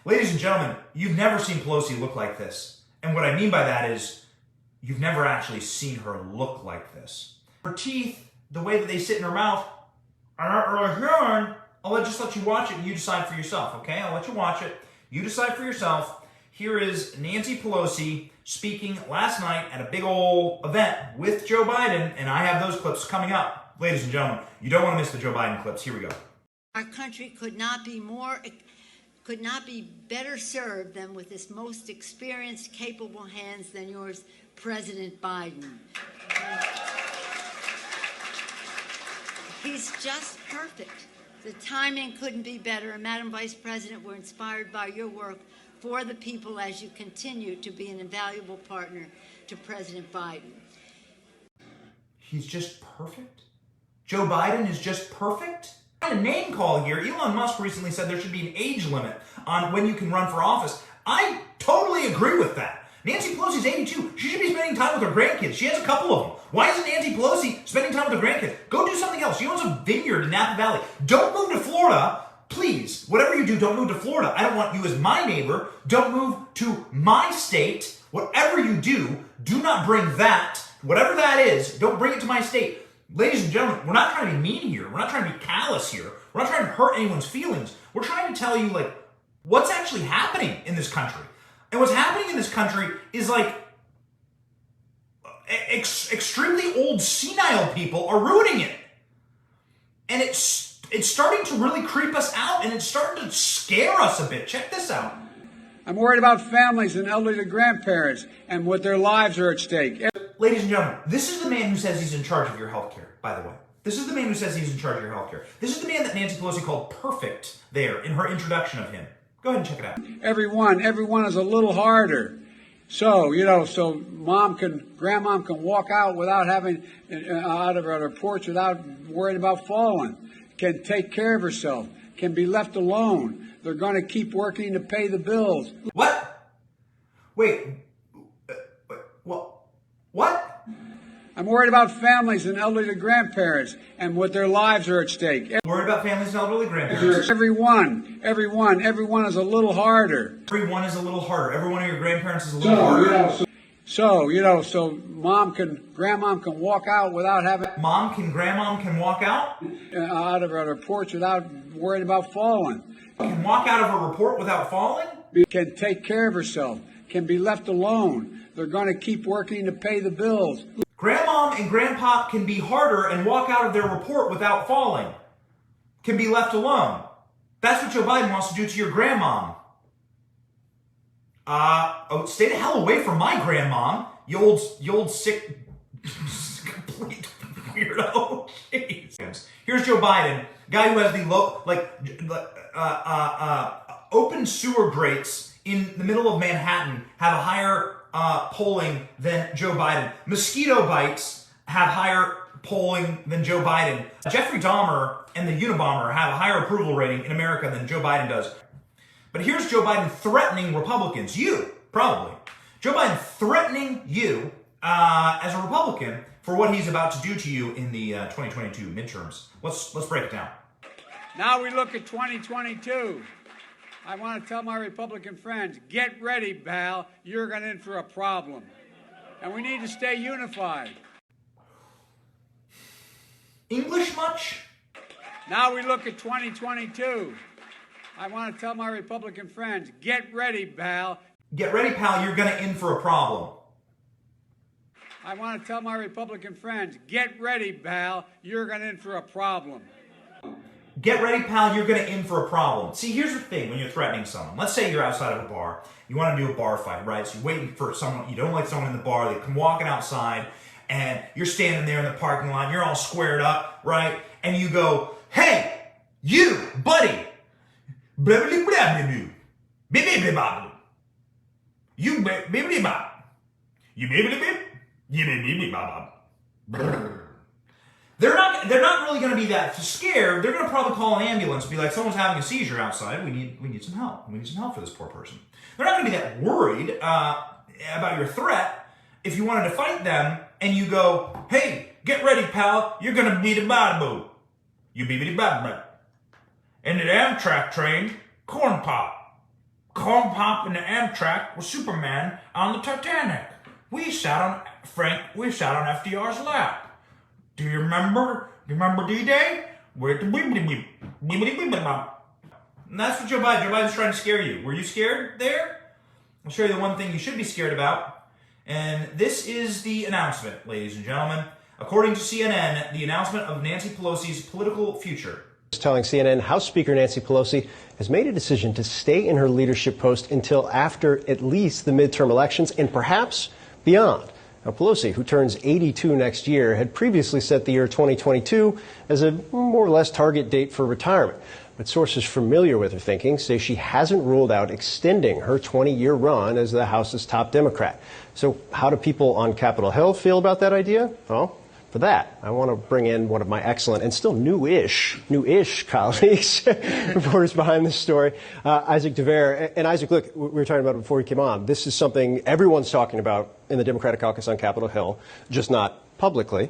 Ladies and gentlemen, you've never seen Pelosi look like this. And what I mean by that is, you've never actually seen her look like this. Her teeth, the way that they sit in her mouth, are not really human. I'll just let you watch it and you decide for yourself, okay? I'll let you watch it. You decide for yourself. Here is Nancy Pelosi speaking last night at a big old event with Joe Biden, and I have those clips coming up. Ladies and gentlemen, you don't want to miss the Joe Biden clips. Here we go. Our country could not be better served than with this most experienced, capable hands than yours, President Biden. He's just perfect. The timing couldn't be better. And Madam Vice President, we're inspired by your work for the people as you continue to be an invaluable partner to President Biden. He's just perfect? Joe Biden is just perfect? A name call here. Elon Musk recently said there should be an age limit on when you can run for office. I totally agree with that. Nancy Pelosi's 82. She should be spending time with her grandkids. She has a couple of them. Why isn't Nancy Pelosi spending time with her grandkids? Go do something else. She owns a vineyard in Napa Valley. Don't move to Florida. Please, whatever you do, don't move to Florida. I don't want you as my neighbor. Don't move to my state. Whatever you do not bring that, whatever that is, don't bring it to my state. Ladies and gentlemen, we're not trying to be mean here. We're not trying to be callous here. We're not trying to hurt anyone's feelings. We're trying to tell you, what's actually happening in this country. And what's happening in this country is, extremely old, senile people are ruining it. And it's starting to really creep us out, and it's starting to scare us a bit. Check this out. I'm worried about families and elderly grandparents and what their lives are at stake. Ladies and gentlemen, this is the man who says he's in charge of your health care, by the way. This is the man who says he's in charge of your health care. This is the man that Nancy Pelosi called perfect there in her introduction of him. Go ahead and check it out. Everyone is a little harder. So, so grandmom can walk out without having, out of her porch without worrying about falling, can take care of herself, can be left alone. They're going to keep working to pay the bills. What? Wait. What? I'm worried about families and elderly grandparents and what their lives are at stake. Worried about families and elderly grandparents. Everyone is a little harder. Everyone is a little harder. Every one of your grandparents is a little harder. So grandmom can walk out without having... Grandmom can walk out? Out of her porch without worrying about falling. Can walk out of her report without falling? Can take care of herself, can be left alone. They're going to keep working to pay the bills. Grandmom and grandpop can be harder and walk out of their report without falling. Can be left alone. That's what Joe Biden wants to do to your grandmom. Stay the hell away from my grandmom, you old sick, complete weirdo. Jeez. Here's Joe Biden, guy who has the open sewer grates in the middle of Manhattan have a higher polling than Joe Biden. Mosquito bites have higher polling than Joe Biden. Jeffrey Dahmer and the Unabomber have a higher approval rating in America than Joe Biden does. But here's Joe Biden threatening Republicans. You, probably. Joe Biden threatening you as a Republican for what he's about to do to you in the 2022 midterms. Let's break it down. Now we look at 2022. I want to tell my Republican friends, get ready, pal. You're going in for a problem. And we need to stay unified. English much? Now we look at 2022. I want to tell my Republican friends, get ready, pal. Get ready, pal. You're going to in for a problem. I want to tell my Republican friends, get ready, pal. You're going in for a problem. Get ready, pal, you're going to in for a problem. See, here's the thing when you're threatening someone. Let's say you're outside of a bar. You want to do a bar fight, right? So you're waiting for someone. You don't like someone in the bar. They come walking outside, and you're standing there in the parking lot. You're all squared up, right? And you go, hey, you, buddy. Blah, blah, blah, blah, blah. Blah, blah, blah. You, blah, blah, blah, blah. You, blah, blah, blah. You, blah, blah, blah, blah. They're not really going to be that scared. They're going to probably call an ambulance and be like, someone's having a seizure outside. We need some help. We need some help for this poor person. They're not going to be that worried about your threat if you wanted to fight them and you go, hey, get ready, pal. You're going to be the bada You be the bada. And the Amtrak train, corn pop. corn pop in the Amtrak with Superman on the Titanic. We sat on FDR's lap. Do you remember? Remember D-Day? And that's what Joe Biden's trying to scare you. Were you scared there? I'll show you the one thing you should be scared about. And this is the announcement, ladies and gentlemen. According to CNN, the announcement of Nancy Pelosi's political future. Telling CNN House Speaker Nancy Pelosi has made a decision to stay in her leadership post until after at least the midterm elections and perhaps beyond. Now, Pelosi, who turns 82 next year, had previously set the year 2022 as a more or less target date for retirement. But sources familiar with her thinking say she hasn't ruled out extending her 20-year run as the House's top Democrat. So how do people on Capitol Hill feel about that idea? Well, for that, I want to bring in one of my excellent and still new-ish colleagues, reporters behind this story, Isaac DeVere. And Isaac, look, we were talking about it before you came on. This is something everyone's talking about in the Democratic caucus on Capitol Hill, just not publicly,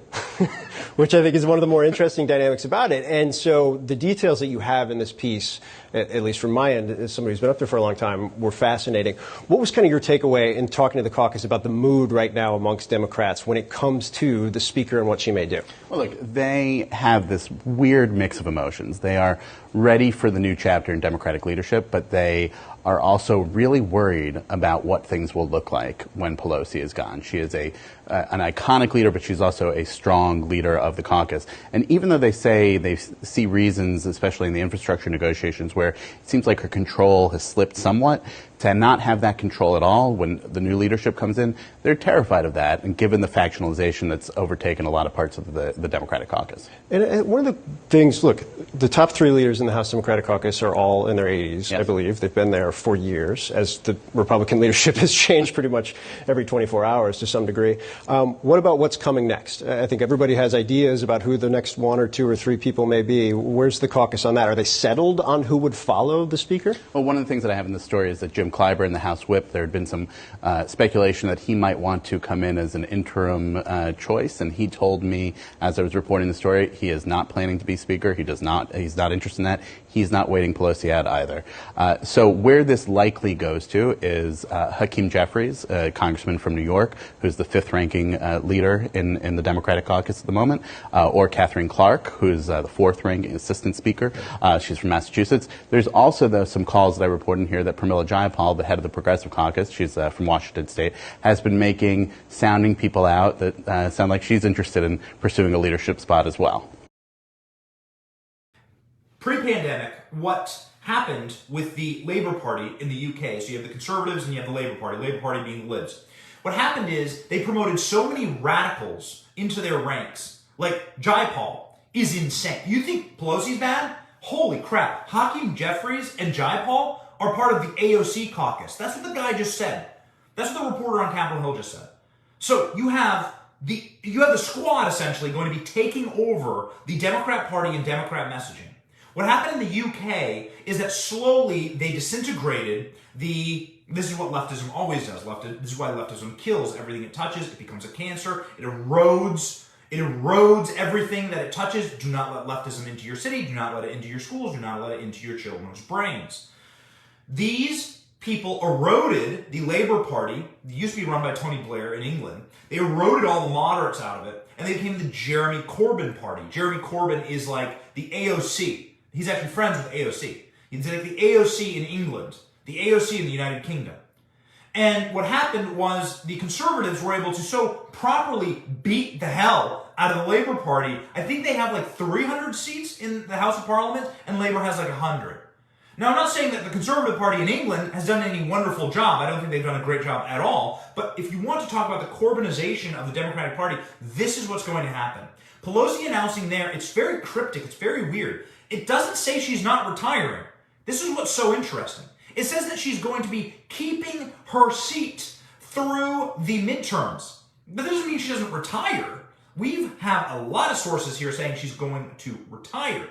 which I think is one of the more interesting dynamics about it. And so the details that you have in this piece, at least from my end, as somebody who's been up there for a long time, were fascinating. What was kind of your takeaway in talking to the caucus about the mood right now amongst Democrats when it comes to the speaker and what she may do? Well, look, they have this weird mix of emotions. They are ready for the new chapter in Democratic leadership, but they are also really worried about what things will look like when Pelosi is gone. She is an iconic leader, but she's also a strong leader of the caucus. And even though they say they see reasons, especially in the infrastructure negotiations, where it seems like her control has slipped somewhat, to not have that control at all when the new leadership comes in, they're terrified of that, and given the factionalization that's overtaken a lot of parts of the Democratic caucus. And one of the things, look, the top three leaders in the House Democratic caucus are all in their 80s, yes. I believe. They've been there for years, as the Republican leadership has changed pretty much every 24 hours to some degree. What about what's coming next? I think everybody has ideas about who the next one or two or three people may be. Where's the caucus on that? Are they settled on who would follow the speaker? Well, one of the things that I have in the story is that Jim Clyburn, the House Whip, there had been some speculation that he might want to come in as an interim choice, and he told me, as I was reporting the story, he is not planning to be speaker. He's not interested in that. He's not waiting Pelosi out either. So where this likely goes to is Hakeem Jeffries, a congressman from New York, who's the fifth-ranking leader in the Democratic caucus at the moment, or Catherine Clark, who's the fourth-ranking assistant speaker. She's from Massachusetts. There's also, though, some calls that I report in here that Pramila Jayapal, the head of the Progressive Caucus, she's from Washington State, has been sounding people out that sound like she's interested in pursuing a leadership spot as well. Pre-pandemic, what happened with the Labour Party in the UK, so you have the Conservatives and you have the Labour Party being the Libs. What happened is they promoted so many radicals into their ranks. Like Jayapal is insane. You think Pelosi's bad? Holy crap. Hakeem Jeffries and Jayapal are part of the AOC caucus. That's what the guy just said. That's what the reporter on Capitol Hill just said. So you have the squad essentially going to be taking over the Democrat Party and Democrat messaging. What happened in the UK is that slowly they disintegrated this is what leftism always does. This is why leftism kills everything it touches. It becomes a cancer. It erodes everything that it touches. Do not let leftism into your city. Do not let it into your schools. Do not let it into your children's brains. These people eroded the Labour Party. It used to be run by Tony Blair in England. They eroded all the moderates out of it, and they became the Jeremy Corbyn Party. Jeremy Corbyn is like the AOC. He's actually friends with AOC. He's like the AOC in England, the AOC in the United Kingdom. And what happened was the Conservatives were able to so properly beat the hell out of the Labour Party. I think they have like 300 seats in the House of Parliament, and Labour has like 100. Now, I'm not saying that the Conservative Party in England has done any wonderful job. I don't think they've done a great job at all. But if you want to talk about the Corbynization of the Democratic Party, this is what's going to happen. Pelosi announcing there, it's very cryptic, it's very weird. It doesn't say she's not retiring. This is what's so interesting. It says that she's going to be keeping her seat through the midterms. But that doesn't mean she doesn't retire. We have a lot of sources here saying she's going to retire.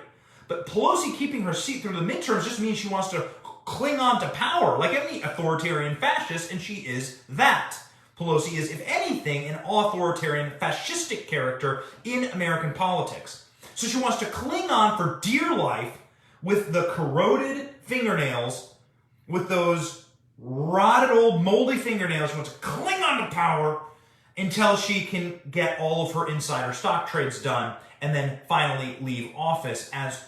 But Pelosi keeping her seat through the midterms just means she wants to cling on to power like any authoritarian fascist, and she is that. Pelosi is, if anything, an authoritarian fascistic character in American politics. So she wants to cling on for dear life with the corroded fingernails, with those rotted old moldy fingernails. She wants to cling on to power until she can get all of her insider stock trades done and then finally leave office as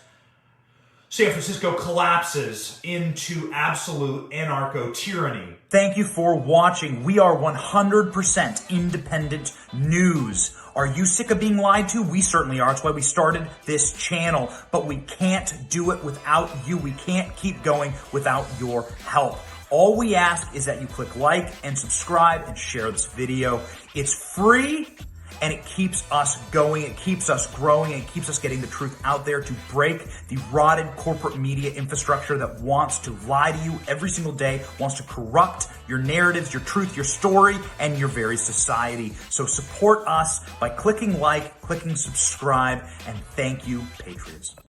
San Francisco collapses into absolute anarcho-tyranny. Thank you for watching. We are 100% independent news. Are you sick of being lied to? We certainly are. That's why we started this channel. But we can't do it without you. We can't keep going without your help. All we ask is that you click like and subscribe and share this video. It's free. And it keeps us going, it keeps us growing, it keeps us getting the truth out there to break the rotted corporate media infrastructure that wants to lie to you every single day, wants to corrupt your narratives, your truth, your story, and your very society. So support us by clicking like, clicking subscribe, and thank you, Patriots.